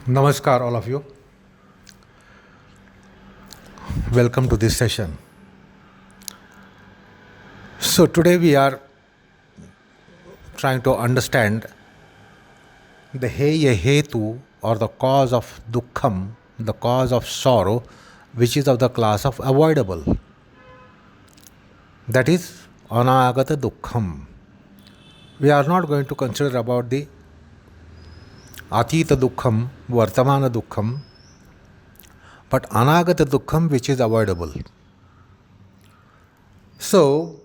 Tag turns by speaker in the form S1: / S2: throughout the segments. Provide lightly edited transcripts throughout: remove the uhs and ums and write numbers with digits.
S1: Namaskar, all of you. Welcome to this session. So, today we are trying to understand the Heyahetu or the cause of dukkham, the cause of sorrow, which is of the class of avoidable. That is anagata dukkham. We are not going to consider about the atita dukkham, vartamana dukkham, but anagata dukkham which is avoidable. So,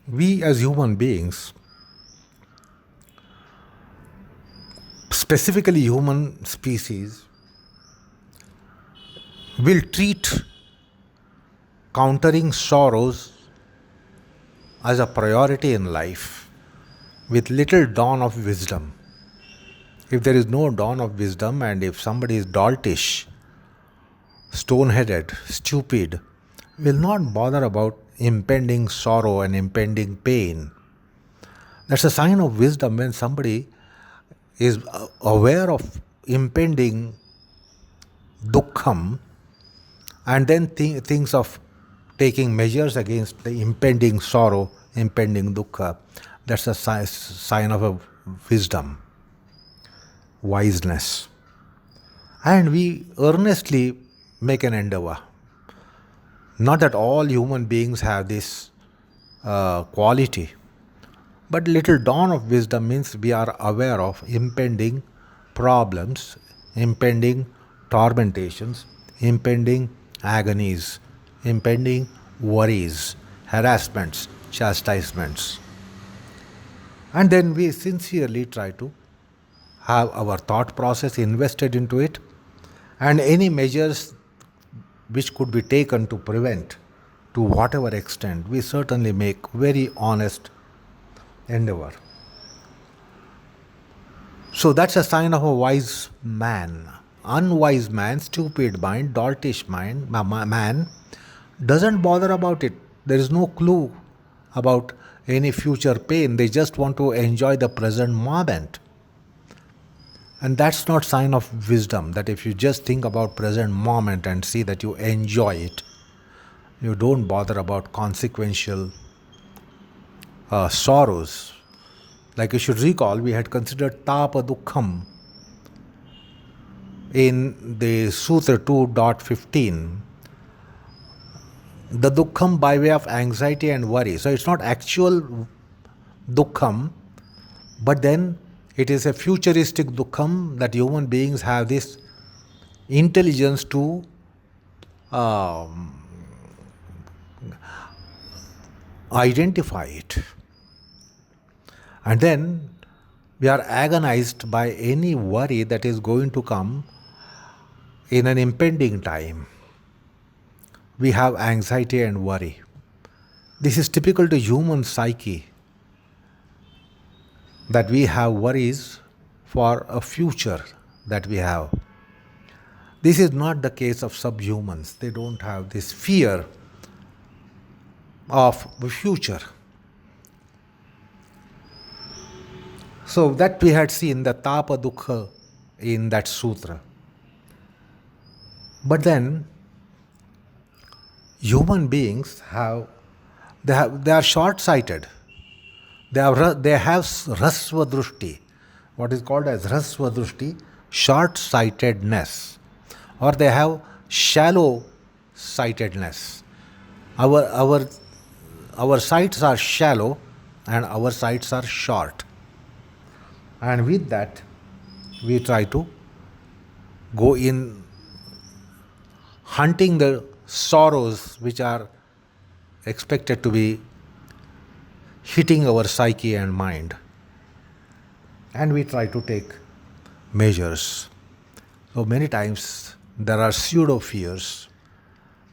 S1: we as human beings, specifically human species, will treat countering sorrows as a priority in life with little dawn of wisdom. If there is no dawn of wisdom, and if somebody is doltish, stone-headed, stupid, will not bother about impending sorrow and impending pain. That's a sign of wisdom when somebody is aware of impending dukkham and then thinks of taking measures against the impending sorrow, impending dukkha. That's a sign of a wisdom, wiseness. And we earnestly make an endeavor. Not that all human beings have this quality, but little dawn of wisdom means we are aware of impending problems, impending tormentations, impending agonies, impending worries, harassments, chastisements. And then we sincerely try to have our thought process invested into it, and any measures which could be taken to prevent, to whatever extent, we certainly make very honest endeavor. So that's a sign of a wise man. Unwise man, stupid mind, doltish mind, man doesn't bother about it. There is no clue about any future pain. They just want to enjoy the present moment. And that's not sign of wisdom, that if you just think about present moment and see that you enjoy it, you don't bother about consequential sorrows. Like you should recall, we had considered pa-duhkham in the Sutra 2.15. The dukkham by way of anxiety and worry. So it's not actual dukkham, but then it is a futuristic dukkham that human beings have this intelligence to identify it. And then we are agonized by any worry that is going to come in an impending time. We have anxiety and worry. This is typical to human psyche, that we have worries for a future that we have. This is not the case of subhumans. They don't have this fear of the future. So that we had seen the pa-duhkha in that sutra. But then human beings they are short-sighted. They have Rasvadr, what is called as Rasvadr, short-sightedness, or they have shallow-sightedness. Our sights are shallow and our sights are short. And with that, we try to go in hunting the sorrows which are expected to be hitting our psyche and mind. And we try to take measures. So many times there are pseudo-fears,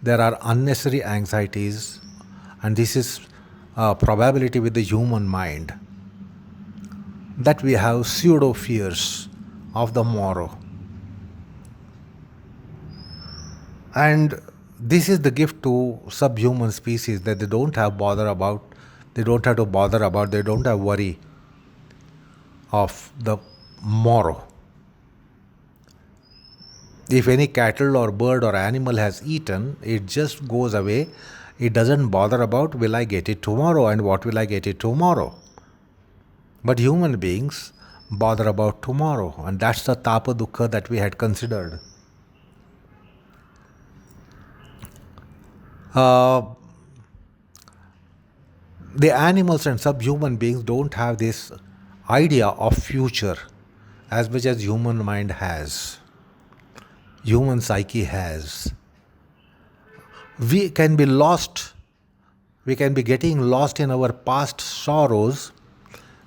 S1: there are unnecessary anxieties, and this is a probability with the human mind, that we have pseudo-fears of the morrow. And this is the gift to subhuman species, that they don't have to bother about, they don't have worry of the morrow. If any cattle or bird or animal has eaten, it just goes away. It doesn't bother about will I get it tomorrow and what will I get it tomorrow. But human beings bother about tomorrow, and that's the pa-duhkha that we had considered. The animals and subhuman beings don't have this idea of future as much as human mind has, human psyche has. We can be lost, we can be getting lost in our past sorrows,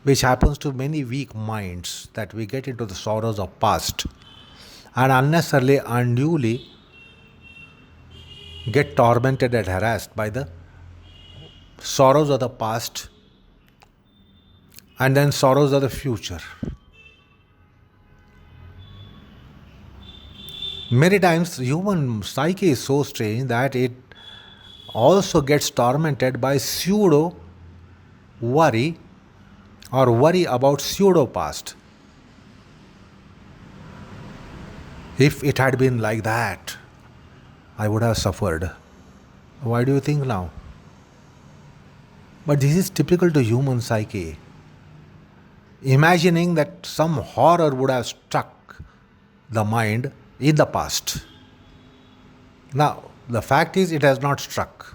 S1: which happens to many weak minds, that we get into the sorrows of past and unnecessarily, unduly get tormented and harassed by the sorrows of the past and then sorrows of the future. Many times human psyche is so strange that it also gets tormented by pseudo worry or worry about pseudo past. If it had been like that, I would have suffered. Why do you think now? But this is typical to human psyche. Imagining that some horror would have struck the mind in the past. Now, the fact is it has not struck.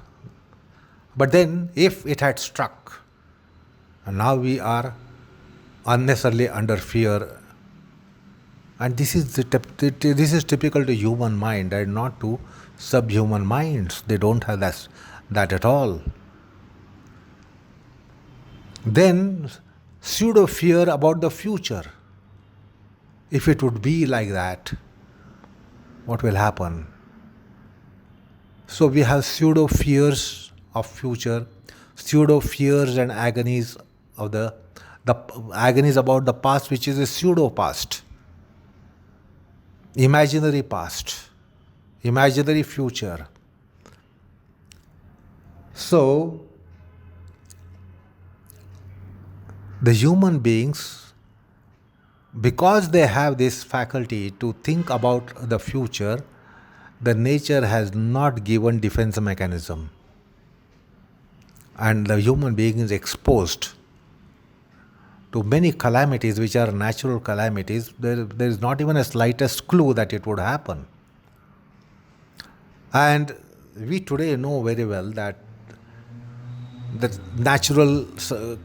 S1: But then, if it had struck, and now we are unnecessarily under fear, and this is typical to human mind and not to subhuman minds. They don't have that at all. Then, pseudo fear about the future. If it would be like that, what will happen? So we have pseudo fears of future, pseudo fears and agonies of the agonies about the past, which is a pseudo past, imaginary past, imaginary future. So the human beings, because they have this faculty to think about the future, the nature has not given defense mechanism. And the human being is exposed to many calamities which are natural calamities. There is not even a slightest clue that it would happen. And we today know very well that the natural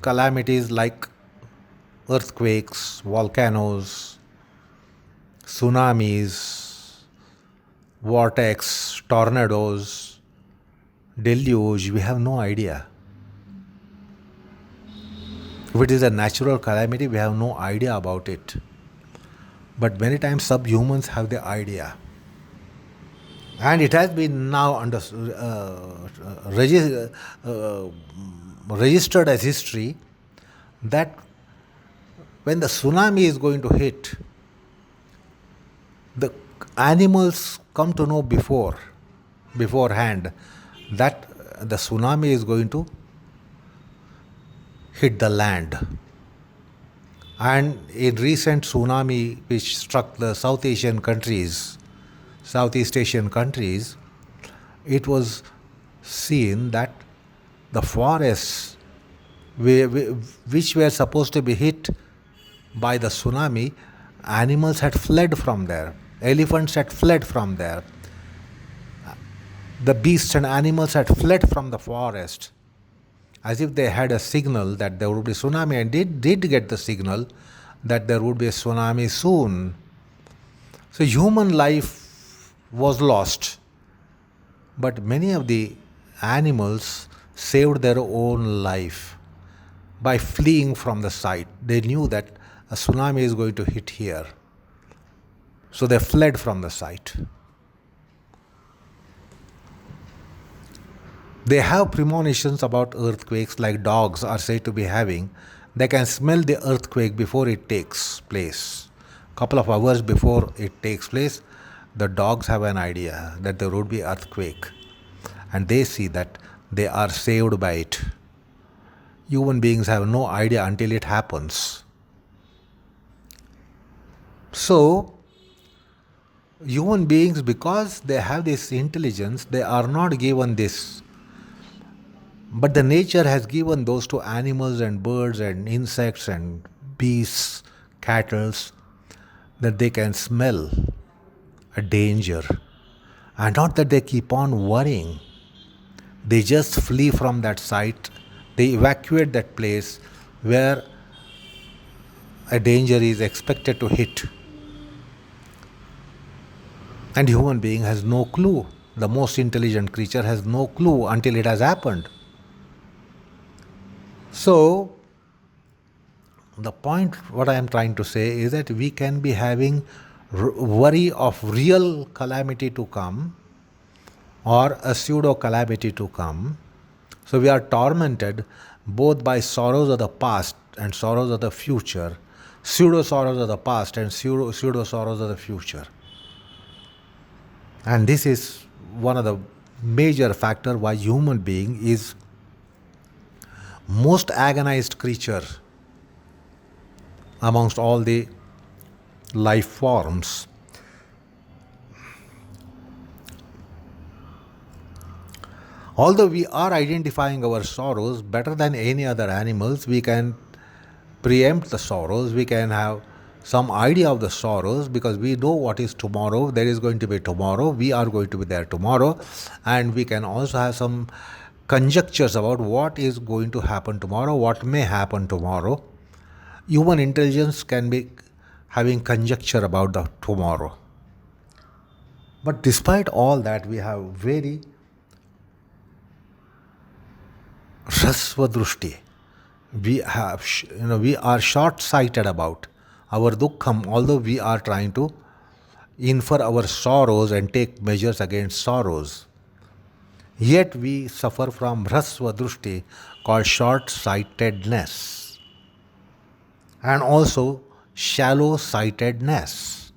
S1: calamities like earthquakes, volcanoes, tsunamis, vortex, tornadoes, deluge, we have no idea. If it is a natural calamity, we have no idea about it. But many times subhumans have the idea. And it has been now registered as history that when the tsunami is going to hit, the animals come to know beforehand that the tsunami is going to hit the land. And in recent tsunami which struck the Southeast Asian countries, it was seen that the forests which were supposed to be hit by the tsunami, animals had fled from there. Elephants had fled from there. The beasts and animals had fled from the forest as if they had a signal that there would be tsunami, and did get the signal that there would be a tsunami soon. So human life was lost, but many of the animals saved their own life by fleeing from the site. They knew that a tsunami is going to hit here, so they fled from the site. They have premonitions about earthquakes, like dogs are said to be having. They can smell the earthquake before it takes place. A couple of hours before it takes place, the dogs have an idea that there would be earthquake, and they see that they are saved by it. Human beings have no idea until it happens. So, human beings, because they have this intelligence, they are not given this. But the nature has given those to animals and birds and insects and beasts, cattle, that they can smell a danger. And not that they keep on worrying. They just flee from that site. They evacuate that place where a danger is expected to hit. And human being has no clue. The most intelligent creature has no clue until it has happened. So, the point what I am trying to say is that we can be having worry of real calamity to come or a pseudo calamity to come. So we are tormented both by sorrows of the past and sorrows of the future, pseudo sorrows of the past and pseudo sorrows of the future. And this is one of the major factor why human being is most agonized creature amongst all the life forms. Although we are identifying our sorrows better than any other animals, we can preempt the sorrows, we can have some idea of the sorrows because we know what is tomorrow, there is going to be tomorrow, we are going to be there tomorrow, and we can also have some conjectures about what is going to happen tomorrow, what may happen tomorrow. Human intelligence can be having conjecture about the tomorrow. But despite all that, we have very Rasvadr. We have, we are short-sighted about our dukkham, although we are trying to infer our sorrows and take measures against sorrows. Yet we suffer from Rasvadr called short-sightedness and also shallow-sightedness.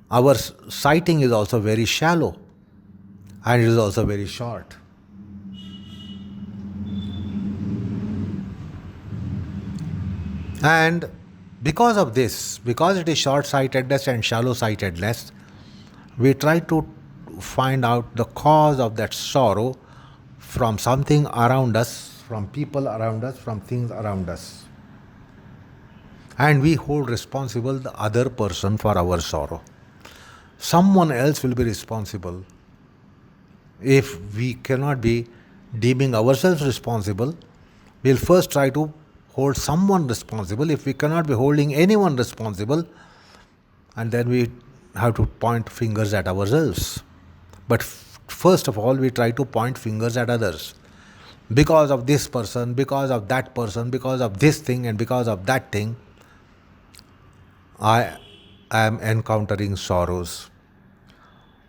S1: Our sighting is also very shallow and it is also very short. And because of this, because it is short-sightedness and shallow-sightedness, we try to find out the cause of that sorrow from something around us, from people around us, from things around us. And we hold responsible the other person for our sorrow. Someone else will be responsible. If we cannot be deeming ourselves responsible, we'll first try to hold someone responsible. If we cannot be holding anyone responsible, and then we have to point fingers at ourselves. But first of all, we try to point fingers at others. Because of this person, because of that person, because of this thing and because of that thing, I am encountering sorrows.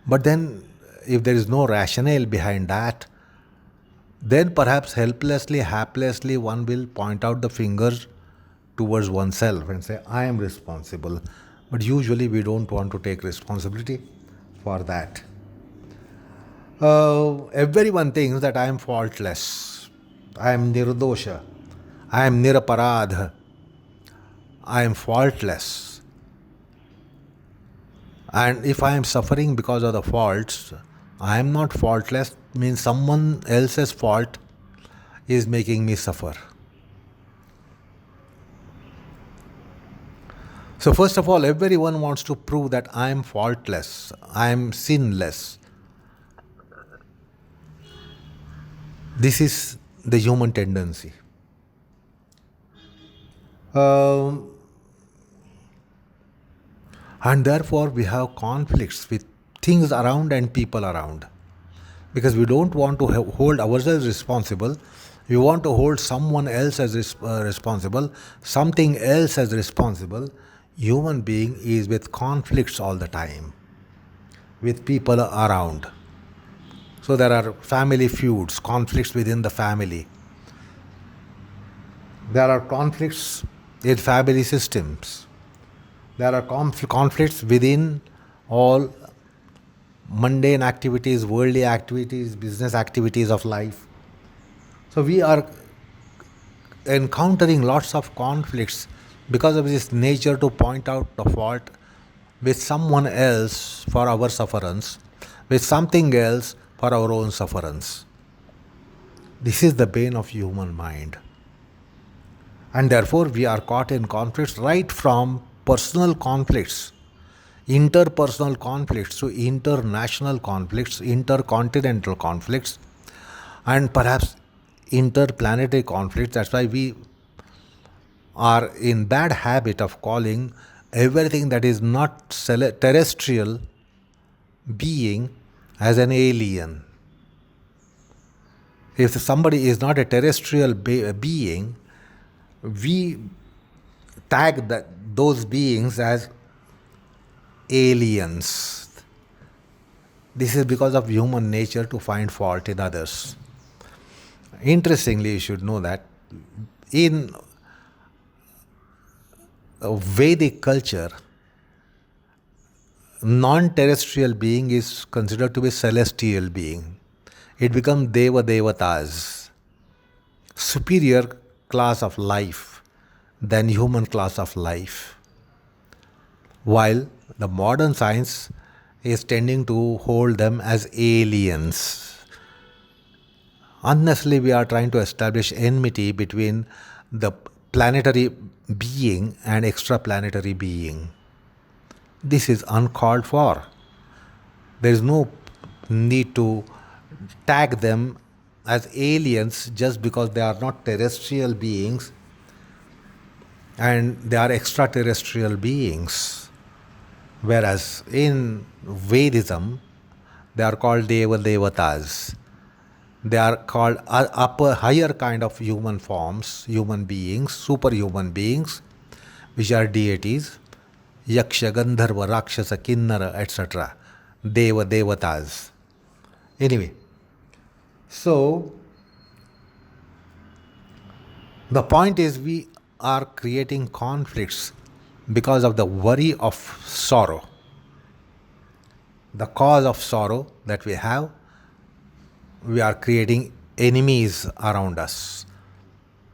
S1: But then, if there is no rationale behind that, then perhaps helplessly, haplessly, one will point out the finger towards oneself and say, I am responsible. But usually we don't want to take responsibility for that. Everyone thinks that I am faultless, I am nirdosha, I am niraparadha, I am faultless. And if I am suffering because of the faults, I am not faultless, means someone else's fault is making me suffer. So first of all, everyone wants to prove that I am faultless, I am sinless. This is the human tendency. And therefore we have conflicts with things around and people around. Because we don't want to hold ourselves responsible, we want to hold someone else as responsible, something else as responsible. Human being is with conflicts all the time, with people around. So there are family feuds, conflicts within the family. There are conflicts in family systems. There are conflicts within all mundane activities, worldly activities, business activities of life. So we are encountering lots of conflicts because of this nature to point out the fault with someone else for our sufferance, with something else for our own sufferance. This is the bane of human mind. And therefore, we are caught in conflicts right from personal conflicts, interpersonal conflicts to international conflicts, intercontinental conflicts, and perhaps interplanetary conflicts. That's why we are in bad habit of calling everything that is not terrestrial being as an alien. If somebody is not a terrestrial being, we tag those beings as aliens. This is because of human nature to find fault in others. Interestingly, you should know that in Vedic culture, non-terrestrial being is considered to be celestial being. It becomes Deva Devatas, superior class of life than human class of life. While the modern science is tending to hold them as aliens. Unnecessarily, we are trying to establish enmity between the planetary being and extraplanetary being. This is uncalled for. There is no need to tag them as aliens just because they are not terrestrial beings and they are extraterrestrial beings. Whereas in Vedism, they are called Deva Devatas. They are called higher kind of human forms, human beings, superhuman beings, which are deities, Yaksha, Gandharva, Rakshasa, Kinnara, etc. Deva Devatas. Anyway, so the point is we are creating conflicts because of the worry of sorrow. The cause of sorrow that we have, we are creating enemies around us.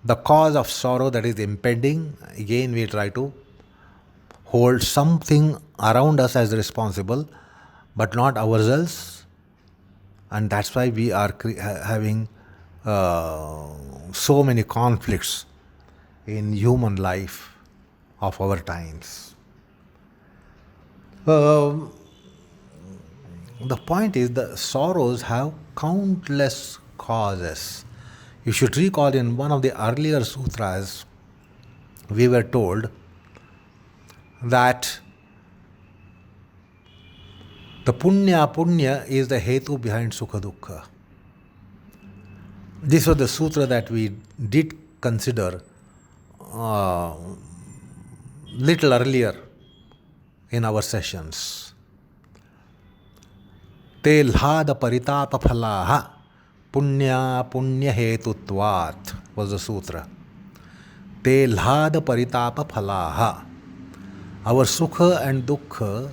S1: The cause of sorrow that is impending, again we try to hold something around us as responsible, but not ourselves. And that's why we are having so many conflicts in human life of our times. The point is the sorrows have countless causes. You should recall in one of the earlier sutras, we were told that the punya is the hetu behind sukha dukkha. This was the sutra that we did consider little earlier in our sessions. Te lhada paritapa phalaha punya hetutvat was the sutra. Te lhada paritapa phalaha. Our sukha and dukkha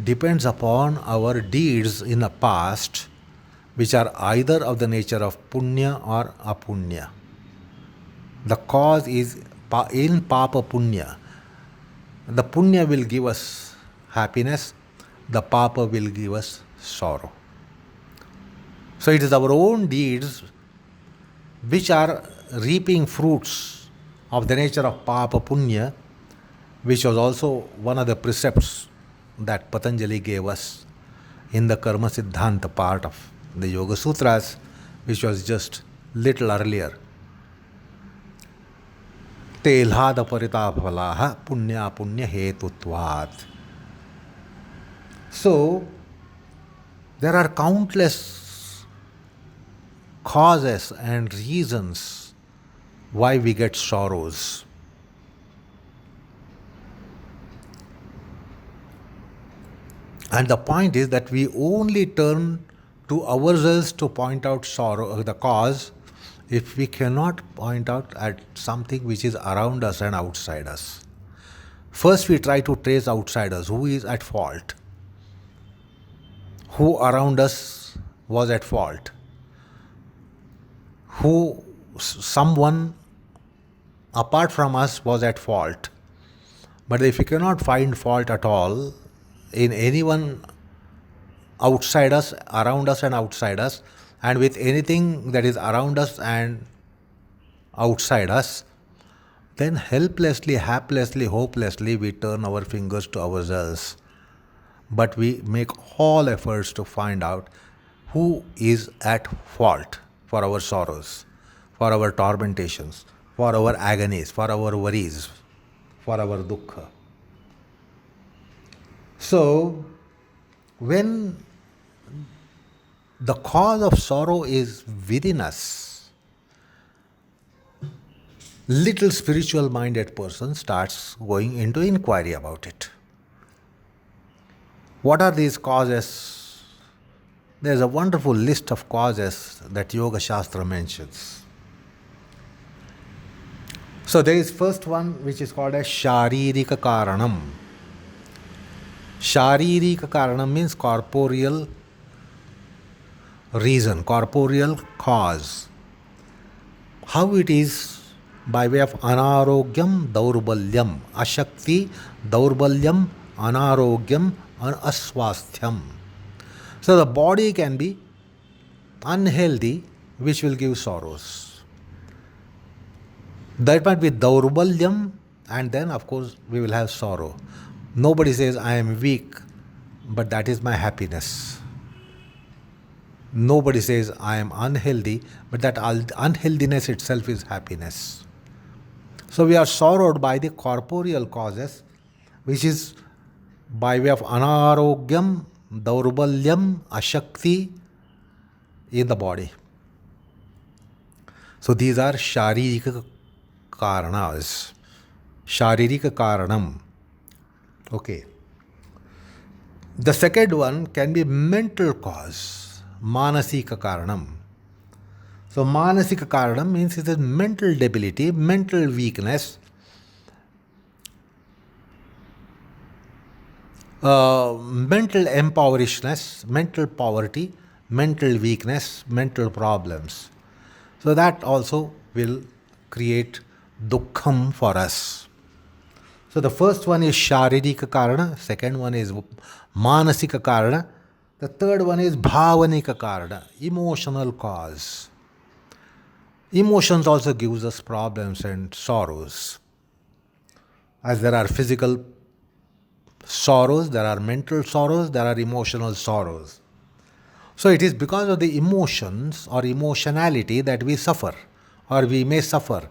S1: depends upon our deeds in the past, which are either of the nature of punya or apunya. The cause is in papa punya. The punya will give us happiness, the papa will give us sorrow. So it is our own deeds which are reaping fruits of the nature of papa punya, which was also one of the precepts that Patanjali gave us in the Karma Siddhanta part of the Yoga Sutras, which was just little earlier. Te lhada paritapalaha punya hetutvat. So, there are countless causes and reasons why we get sorrows. And the point is that we only turn to ourselves to point out sorrow, the cause, if we cannot point out at something which is around us and outside us. First we try to trace outside us, who is at fault, who around us was at fault, someone apart from us was at fault. But if we cannot find fault at all in anyone outside us, around us and outside us, and with anything that is around us and outside us, then helplessly, haplessly, hopelessly we turn our fingers to ourselves. But we make all efforts to find out who is at fault for our sorrows, for our tormentations, for our agonies, for our worries, for our dukkha. So, when the cause of sorrow is within us, little spiritual minded person starts going into inquiry about it. What are these causes? There's a wonderful list of causes that Yoga Shastra mentions. So there is first one which is called as Sharirika Karanam. Sharirika Karanam means corporeal reason, corporeal cause. How it is by way of anarogyam, daurbalyam, ashakti, daurbalyam, anarogyam, and aswasthyam. So the body can be unhealthy, which will give sorrows. That might be daurbalyam, and then of course we will have sorrow. Nobody says I am weak, but that is my happiness. Nobody says I am unhealthy, but that unhealthiness itself is happiness. So we are sorrowed by the corporeal causes, which is by way of anarogyam, daurbalyam, ashakti in the body. So these are sharirika karanas. Sharirika karanam. Okay. The second one can be mental cause, manasika karanam. So manasika karanam means it is mental debility, mental weakness, mental impoverishness, mental poverty, mental weakness, mental problems. So that also will create dukkham for us. So the first one is sharirika karana, second one is manasika karana, the third one is bhavanika karana, emotional cause. Emotions also gives us problems and sorrows. As there are physical sorrows, there are mental sorrows, there are emotional sorrows. So it is because of the emotions or emotionality that we suffer, or we may suffer,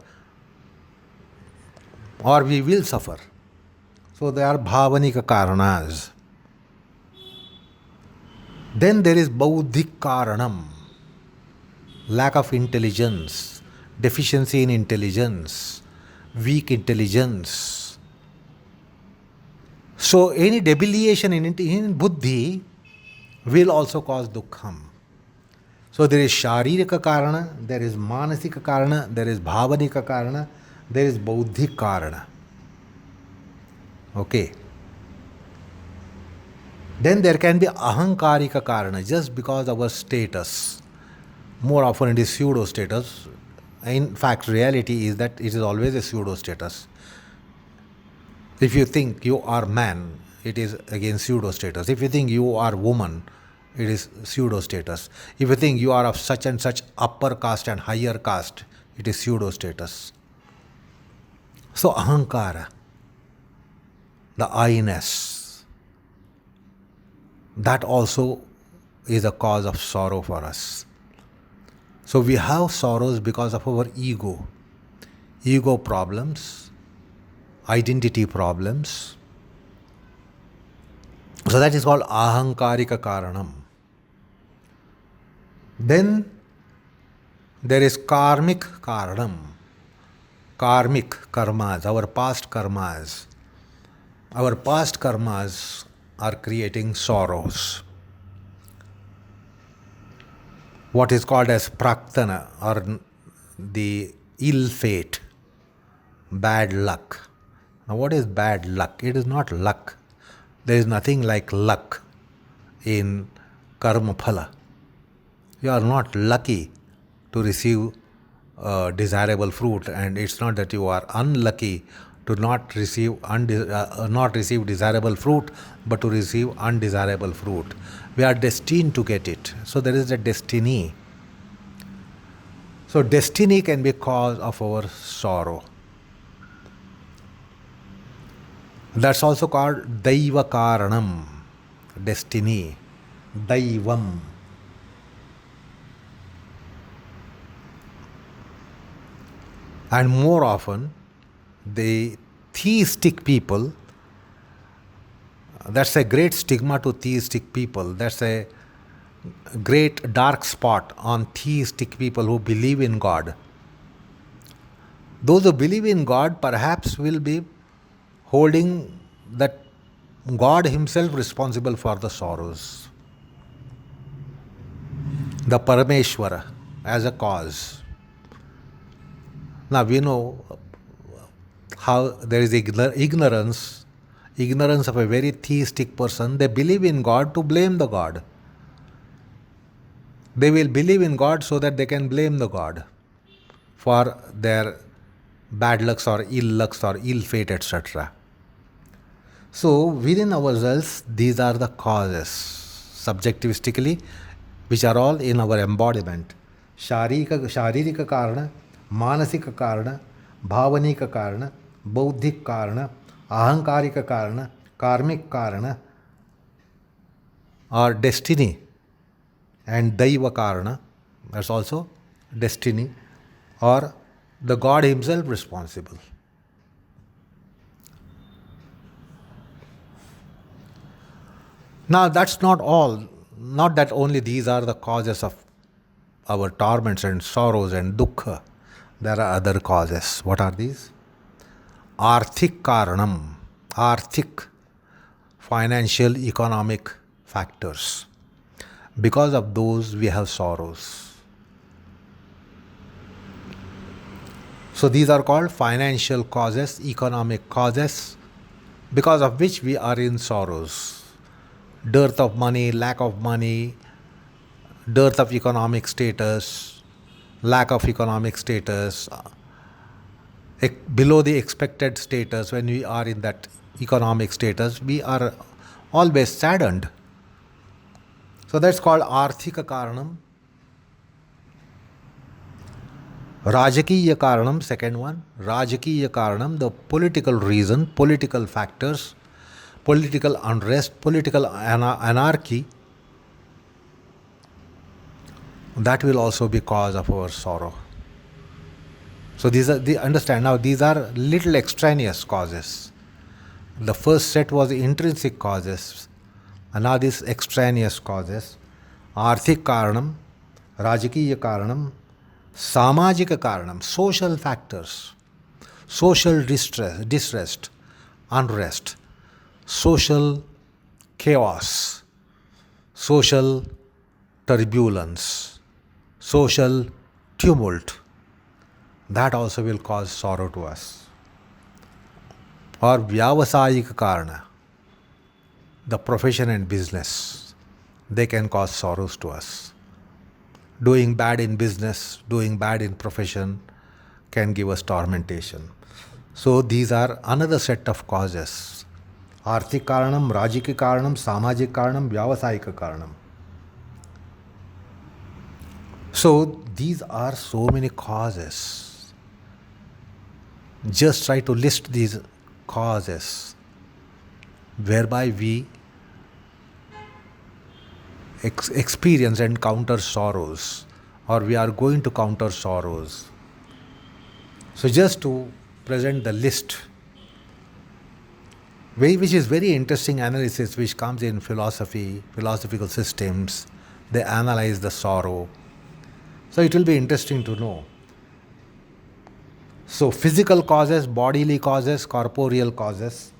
S1: or we will suffer. So they are bhavanika karanas. Then there is bauddhik karanam, lack of intelligence, deficiency in intelligence, weak intelligence. So any debilitation in buddhi will also cause dukkham. So there is sharirika karana, there is manasika karana, there is bhavanika karana, there is bauddhik karana. Okay. Then there can be ahankarika karana, just because our status. More often it is pseudo status. In fact, reality is that it is always a pseudo status. If you think you are man, it is again pseudo status. If you think you are woman, it is pseudo status. If you think you are of such and such upper caste and higher caste, it is pseudo status. So ahankara, the I-ness, that also is a cause of sorrow for us. So we have sorrows because of our ego problems, identity problems. So that is called ahankarika karanam. Then there is karmic karanam. Karmic karmas, our past karmas. Our past karmas are creating sorrows. What is called as praktana, or the ill fate, bad luck. Now what is bad luck? It is not luck. There is nothing like luck in karma phala. You are not lucky to receive desirable fruit, and it's not that you are unlucky to not receive desirable fruit, but to receive undesirable fruit. We are destined to get it. So there is a destiny. So destiny can be cause of our sorrow. That's also called Deva Karanam, destiny, Daivam. And more often, the theistic people, that's a great stigma to theistic people. That's a great dark spot on theistic people who believe in God. Those who believe in God perhaps will be holding that God himself responsible for the sorrows. The Parameshwara as a cause. Now we know how there is ignorance of a very theistic person. They believe in God to blame the God. They will believe in God so that they can blame the God for their bad lucks or ill lucks or ill fate, etc. So within ourselves, these are the causes, subjectivistically, which are all in our embodiment. Sharirika karana, manasika karana, bhavanika karana, bauddhik karana, ahankarika karana, karmic karana, or destiny, and daiva karana, that's also destiny, or the God himself responsible. Now that's not all. Not that only these are the causes of our torments and sorrows and dukkha. There are other causes. What are these? Arthik karanam. Arthik, financial, economic factors. Because of those we have sorrows. So these are called financial causes, economic causes, because of which we are in sorrows. Dearth of money, lack of money, dearth of economic status, lack of economic status, below the expected status. When we are in that economic status, we are always saddened. So that's called Arthika Karanam. Rajakiya Karanam, second one. Rajakiya Karanam, the political reason, political factors, political unrest, political anarchy. That will also be cause of our sorrow. So these are, understand now, these are little extraneous causes. The first set was intrinsic causes, and now these extraneous causes. Arthik Karanam, Rajakiya Karanam, Samajika Karanam, social factors, social distress, unrest, social chaos, social turbulence, social tumult. That also will cause sorrow to us. Or Vyavasayika Karana, the profession and business, they can cause sorrows to us. Doing bad in business, doing bad in profession can give us tormentation. So these are another set of causes. Arthik Karanam, Rajiki Karanam, Samajik Karanam, Vyavasayika Karanam. So these are so many causes. Just try to list these causes whereby we experience and counter sorrows, or we are going to counter sorrows. So just to present the list, which is very interesting analysis which comes in philosophy, philosophical systems, they analyze the sorrow. So it will be interesting to know. So physical causes, bodily causes, corporeal causes,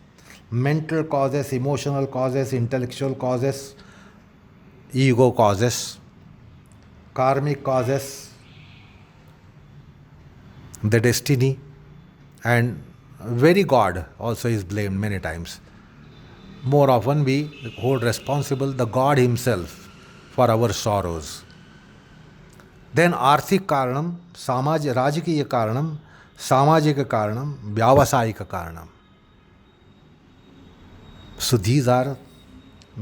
S1: mental causes, emotional causes, intellectual causes, ego causes, karmic causes, the destiny, and very God also is blamed many times. More often we hold responsible the God himself for our sorrows. Then Arthik Karanam, Rajakiya Karanam, samajika karanam, vyavasayika karanam. So these are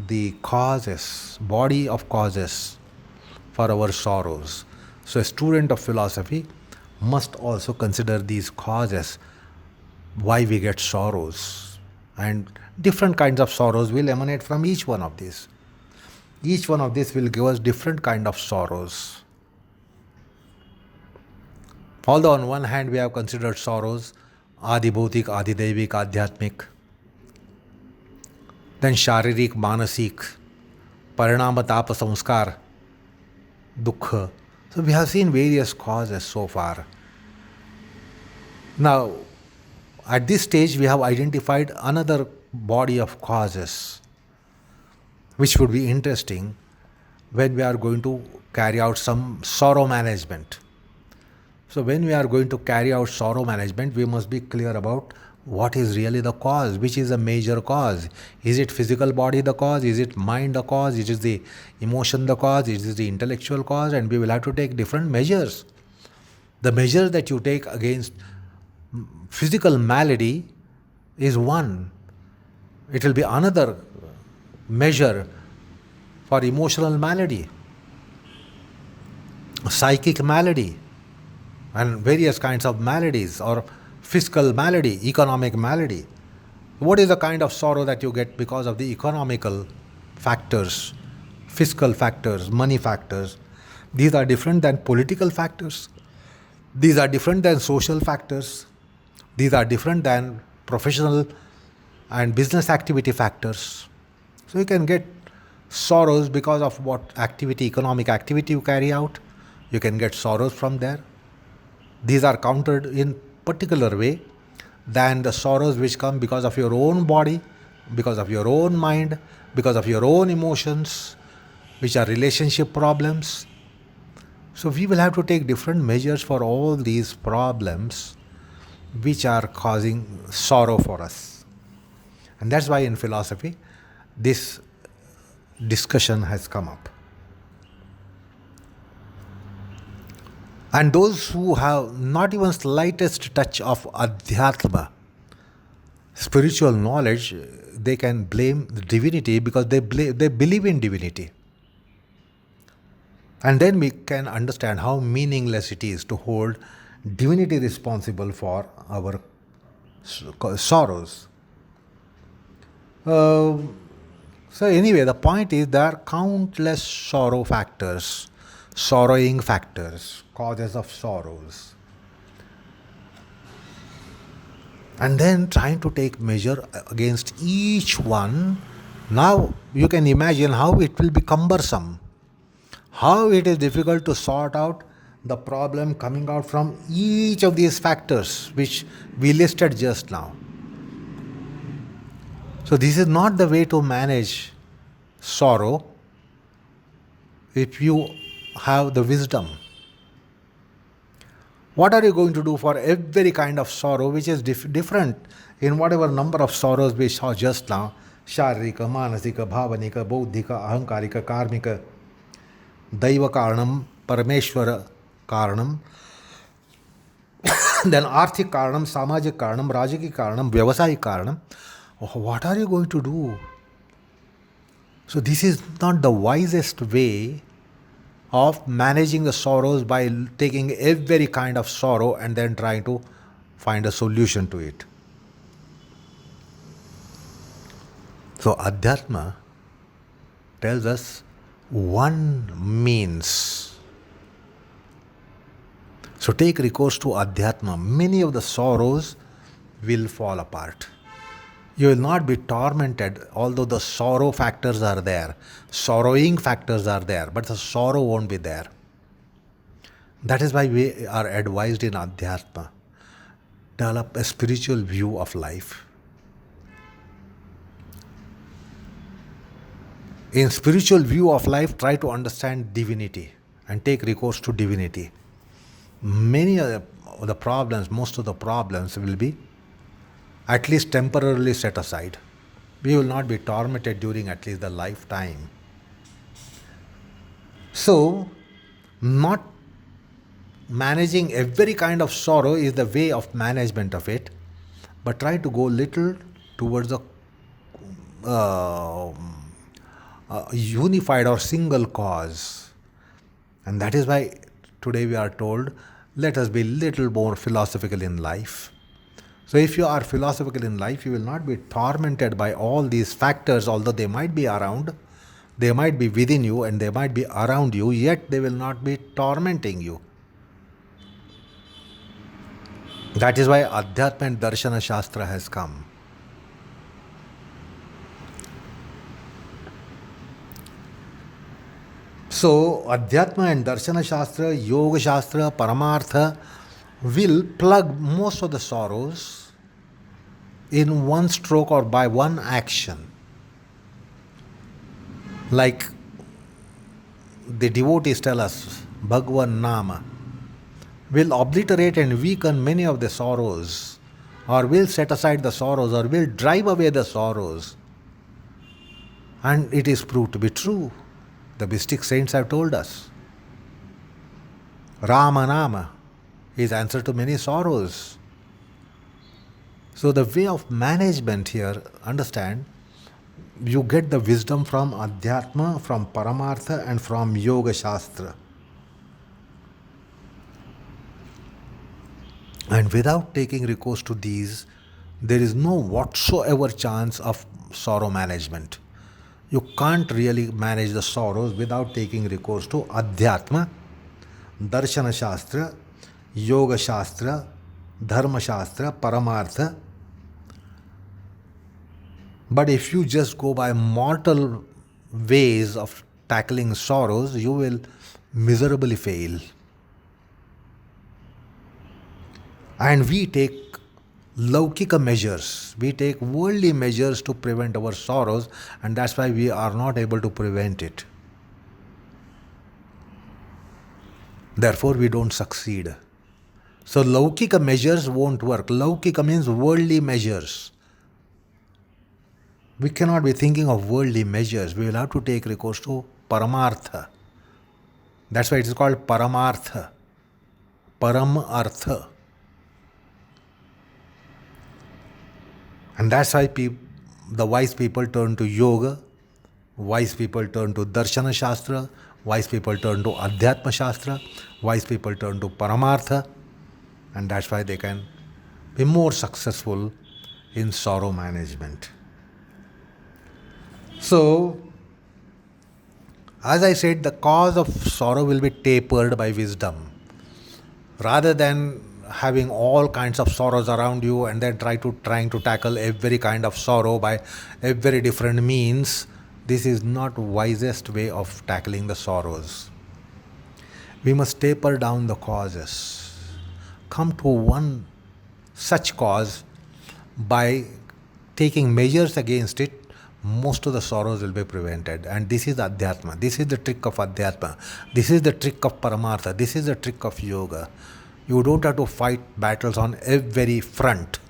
S1: the causes, body of causes for our sorrows. So a student of philosophy must also consider these causes, why we get sorrows. And different kinds of sorrows will emanate from each one of these. Each one of these will give us different kind of sorrows. Although on one hand we have considered sorrows, Adi Bhautik, Adi Devik, Adhyatmik, then Sharirik, Manasik, Parinama Tapa Samskar, Dukkha. So we have seen various causes so far. Now, at this stage we have identified another body of causes, which would be interesting when we are going to carry out some sorrow management. So when we are going to carry out sorrow management, we must be clear about what is really the cause, which is a major cause. Is it physical body the cause? Is it mind the cause? Is it the emotion the cause? Is it the intellectual cause? And we will have to take different measures. The measure that you take against physical malady is one. It will be another measure for emotional malady, psychic malady, and various kinds of maladies, or fiscal malady, economic malady. What is the kind of sorrow that you get because of the economical factors, fiscal factors, money factors? These are different than political factors. These are different than social factors. These are different than professional and business activity factors. So you can get sorrows because of what activity, economic activity you carry out. You can get sorrows from there. These are countered in particular way than the sorrows which come because of your own body, because of your own mind, because of your own emotions, which are relationship problems. So we will have to take different measures for all these problems which are causing sorrow for us. And that's why in philosophy this discussion has come up. And those who have not even slightest touch of adhyatma, spiritual knowledge, they can blame the divinity because they believe in divinity. And then we can understand how meaningless it is to hold divinity responsible for our sorrows. So anyway, the point is there are countless sorrow factors, sorrowing factors, causes of sorrows. And then trying to take measure against each one. Now you can imagine how it will be cumbersome, how it is difficult to sort out the problem coming out from each of these factors which we listed just now. So this is not the way to manage sorrow if you have the wisdom. What are you going to do for every kind of sorrow which is different in whatever number of sorrows we saw just now? Sharika, Manasika, Bhavanika, Bauddhika, Ahankarika, Karmika, Deva Karanam, Parameshwara Karanam, then Arthik Karanam, Samajik Karanam, Rajiki Karanam, Vyavasayik Karanam. What are you going to do? So this is not the wisest way of managing the sorrows by taking every kind of sorrow and then trying to find a solution to it. So Adhyatma tells us one means. So take recourse to Adhyatma. Many of the sorrows will fall apart. You will not be tormented, although the sorrow factors are there, sorrowing factors are there, but the sorrow won't be there. That is why we are advised in Adhyatma, develop a spiritual view of life. In spiritual view of life, try to understand divinity and take recourse to divinity. Many of the problems, most of the problems will be at least temporarily set aside. We will not be tormented during at least the lifetime. So, not managing every kind of sorrow is the way of management of it, but try to go little towards a unified or single cause. And that is why today we are told, let us be little more philosophical in life. So if you are philosophical in life, you will not be tormented by all these factors, although they might be around, they might be within you and they might be around you, yet they will not be tormenting you. That is why Adhyatma and Darshana Shastra has come. So, Adhyatma and Darshana Shastra, Yoga Shastra, Paramartha will plug most of the sorrows in one stroke or by one action. Like the devotees tell us, Bhagwan Nama will obliterate and weaken many of the sorrows, or will set aside the sorrows, or will drive away the sorrows. And it is proved to be true. The mystic saints have told us. Rama Nama is answer to many sorrows. So the way of management here, understand, you get the wisdom from Adhyatma, from Paramartha and from Yoga Shastra. And without taking recourse to these, there is no whatsoever chance of sorrow management. You can't really manage the sorrows without taking recourse to Adhyatma, Darshana Shastra, Yoga Shastra, Dharma Shastra, Paramartha. But if you just go by mortal ways of tackling sorrows, you will miserably fail. And we take laukika measures, we take worldly measures to prevent our sorrows, and that's why we are not able to prevent it. Therefore, we don't succeed. So, laukika measures won't work. Laukika means worldly measures. We cannot be thinking of worldly measures. We will have to take recourse to Paramartha. That's why it is called Paramartha. Paramartha. And that's why the wise people turn to yoga, wise people turn to Darshana Shastra, wise people turn to Adhyatma Shastra, wise people turn to Paramartha, and that's why they can be more successful in sorrow management. So, as I said, the cause of sorrow will be tapered by wisdom. Rather than having all kinds of sorrows around you and then trying to tackle every kind of sorrow by every different means, this is not wisest way of tackling the sorrows. We must taper down the causes. Come to one such cause, by taking measures against it, most of the sorrows will be prevented. And this is Adhyatma. This is the trick of Adhyatma. This is the trick of Paramartha. This is the trick of Yoga. You don't have to fight battles on every front.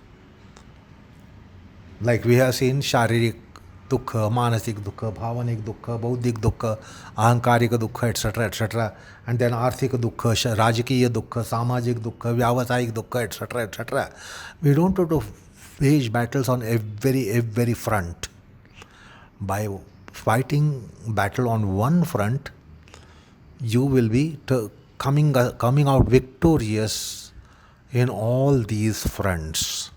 S1: Like we have seen Sharirik Dukkha, Manasik Dukkha, Bhavanik Dukkha, Bauddhik Dukkha, Ahankarika Dukkha, etc., etc. And then Arthika Dukkha, Rajakiya Dukkha, Samajik Dukkha, Vyavasayik Dukkha, etc., etc. We don't have to wage battles on every front. By fighting battle on one front, you will be coming out victorious in all these fronts.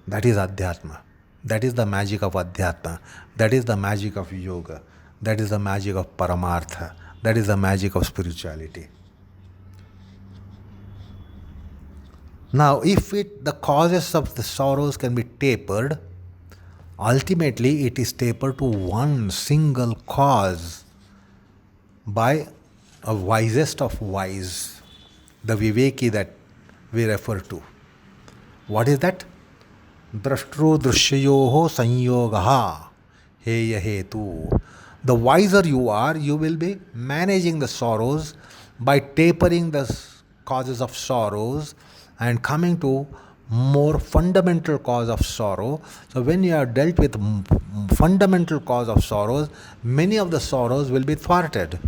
S1: That is Adhyatma. That is the magic of Adhyatma. That is the magic of Yoga. That is the magic of Paramartha. That is the magic of spirituality. Now, if the causes of the sorrows can be tapered, ultimately it is tapered to one single cause by a wisest of wise, the Viveki that we refer to. What is that? Drashtro drishyayoho sanyogaha Heyahetu. The wiser you are, you will be managing the sorrows by tapering the causes of sorrows and coming to more fundamental cause of sorrow. So when you are dealt with fundamental cause of sorrows, many of the sorrows will be thwarted.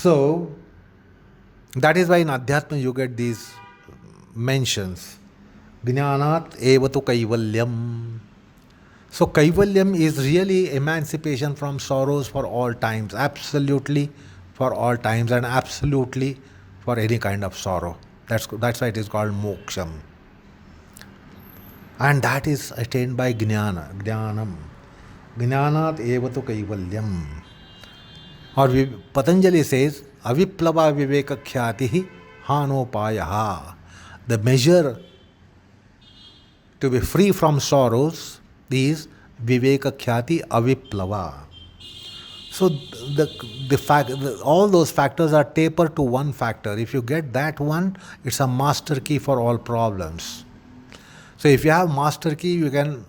S1: So, that is why in Adhyatma you get these mentions. Jnanat evatu kaivalyam. So, kaivalyam is really emancipation from sorrows for all times, absolutely for all times, and absolutely for any kind of sorrow. That's why it is called moksham. And that is attained by jnanam. Jnanat evatu kaivalyam. Or Patanjali says, aviplava viveka khyatihi hanopayaha. The measure to be free from sorrows is viveka khyati aviplava. So all those factors are tapered to one factor. If you get that one, it's a master key for all problems. So if you have master key, you can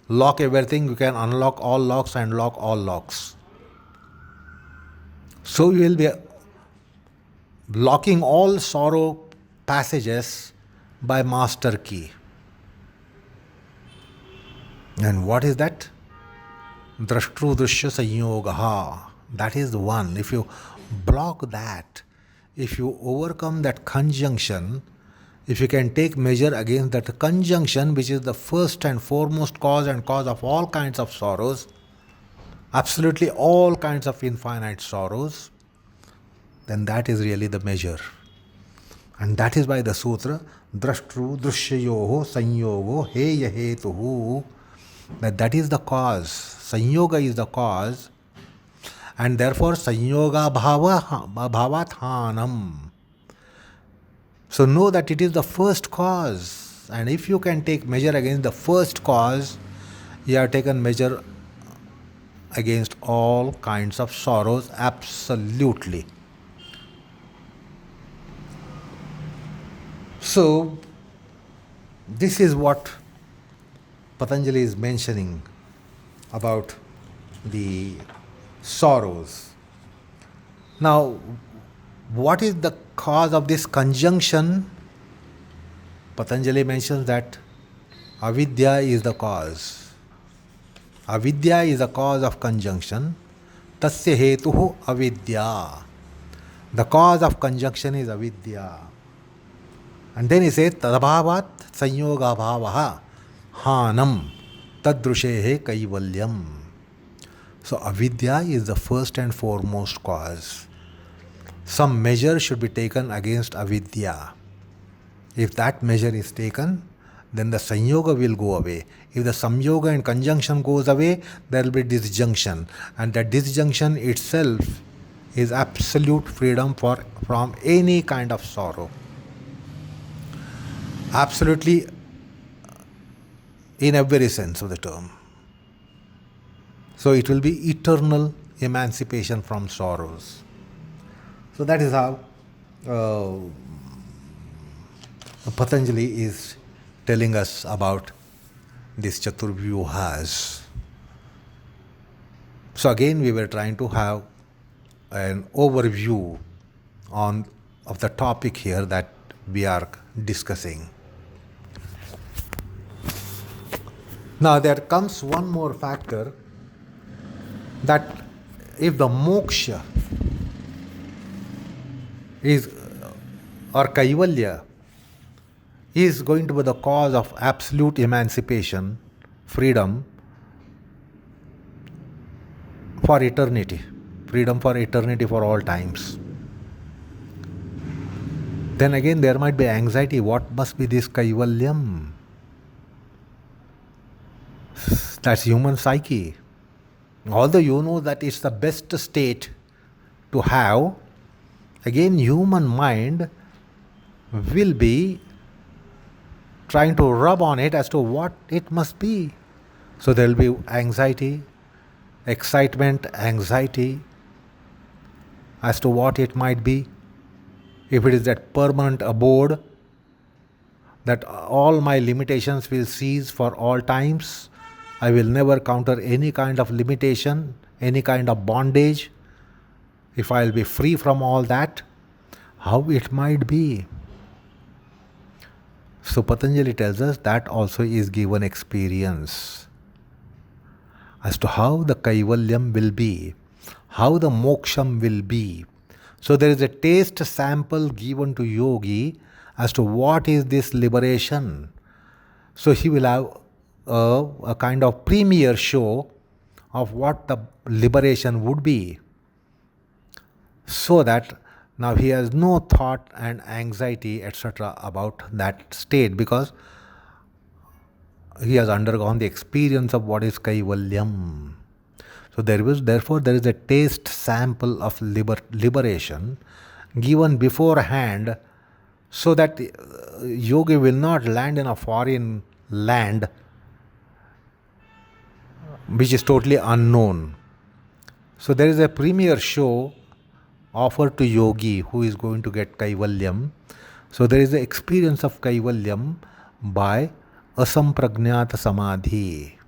S1: lock everything, you can unlock all locks and lock all locks. So you will be locking all sorrow passages by master key. And what is that? Drashtru drishya sanyogaha. That is the one. If you block that, if you overcome that conjunction, if you can take measure against that conjunction, which is the first and foremost cause and cause of all kinds of sorrows, absolutely all kinds of infinite sorrows, then that is really the measure. And that is why the sutra, Drashtru Drishyayoho Sanyogo Heyahetu, that is the cause. Sanyoga is the cause, and therefore Sanyoga bhavathanam. So know that it is the first cause, and if you can take measure against the first cause, you have taken measure against all kinds of sorrows, absolutely. So, this is what Patanjali is mentioning about the sorrows. Now, what is the cause of this conjunction? Patanjali mentions that avidya is the cause. Avidya is the cause of conjunction. Tasya hetuhu avidya. The cause of conjunction is avidya. And then he says, tadabhavat sanyoga bhavaha hanam tadrushehe kaivalyam. So avidya is the first and foremost cause. Some measure should be taken against avidya. If that measure is taken, then the sanyoga will go away. If the samyoga and conjunction goes away, there will be disjunction. And that disjunction itself is absolute freedom from any kind of sorrow. Absolutely, in every sense of the term. So it will be eternal emancipation from sorrows. So that is how Patanjali is telling us about this Chaturvyuhas. So again, we were trying to have an overview of the topic here that we are discussing. Now there comes one more factor, that if the moksha is, or kaivalya, is going to be the cause of absolute emancipation, freedom for eternity, freedom for eternity for all times, then again there might be anxiety. What must be this kaivalyam? That's human psyche. Although you know that it's the best state to have, again human mind will be trying to rub on it as to what it must be. So there will be anxiety, excitement, anxiety as to what it might be. If it is that permanent abode, that all my limitations will cease for all times, I will never counter any kind of limitation, any kind of bondage. If I will be free from all that, how it might be. So Patanjali tells us that also is given experience as to how the kaivalyam will be, how the moksham will be, So there is a taste sample given to yogi as to what is this liberation. So he will have a kind of premiere show of what the liberation would be, so that now he has no thought and anxiety, etc., about that state, because he has undergone the experience of what is kaivalyam. So therefore there is a taste sample of liberation given beforehand, so that yogi will not land in a foreign land which is totally unknown. So there is a premiere show offered to yogi who is going to get kaivalyam. So there is the experience of kaivalyam by asampragnata samadhi.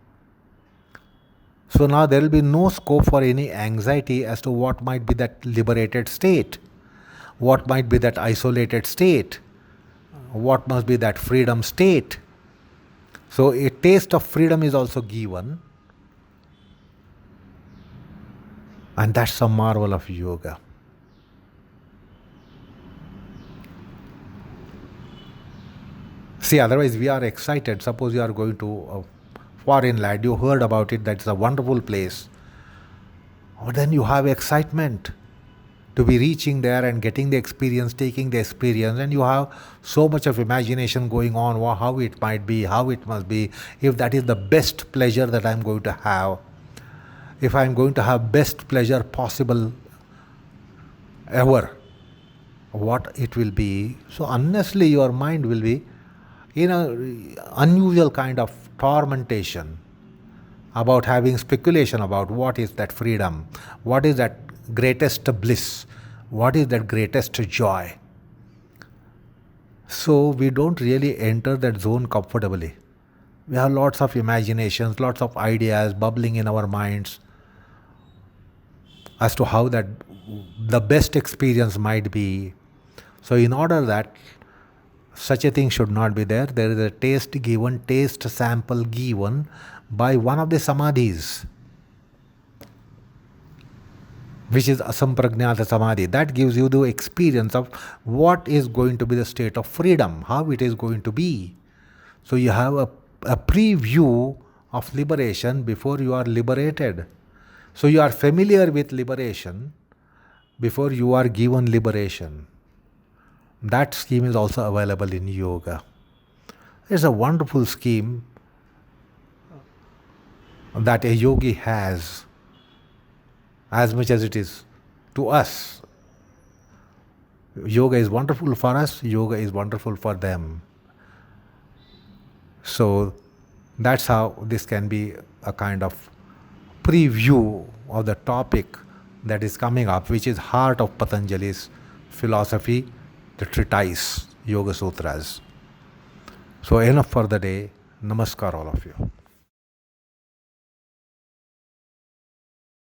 S1: So now there will be no scope for any anxiety as to what might be that liberated state, what might be that isolated state, what must be that freedom state. So a taste of freedom is also given, and that's the marvel of yoga. See, otherwise we are excited. Suppose you are going to a foreign land, you heard about it, that's a wonderful place. Or then you have excitement to be reaching there and getting the experience, taking the experience, and you have so much of imagination going on, how it might be, how it must be, if that is the best pleasure that I am going to have, if I am going to have best pleasure possible ever, what it will be. So honestly, your mind will be in an unusual kind of tormentation about having speculation about what is that freedom, what is that greatest bliss, what is that greatest joy. So we don't really enter that zone comfortably. We have lots of imaginations, lots of ideas bubbling in our minds as to how that the best experience might be. So in order that such a thing should not be there, there is a taste given, taste sample given by one of the samadhis, which is asampragnata samadhi. That gives you the experience of what is going to be the state of freedom, how it is going to be. So you have a preview of liberation before you are liberated. So you are familiar with liberation before you are given liberation. That scheme is also available in yoga. It's a wonderful scheme that a yogi has, as much as it is to us. Yoga is wonderful for us, yoga is wonderful for them. So that's how this can be a kind of preview of the topic that is coming up, which is heart of Patanjali's philosophy, the treatise, Yoga Sutras. So enough for the day. Namaskar all of you.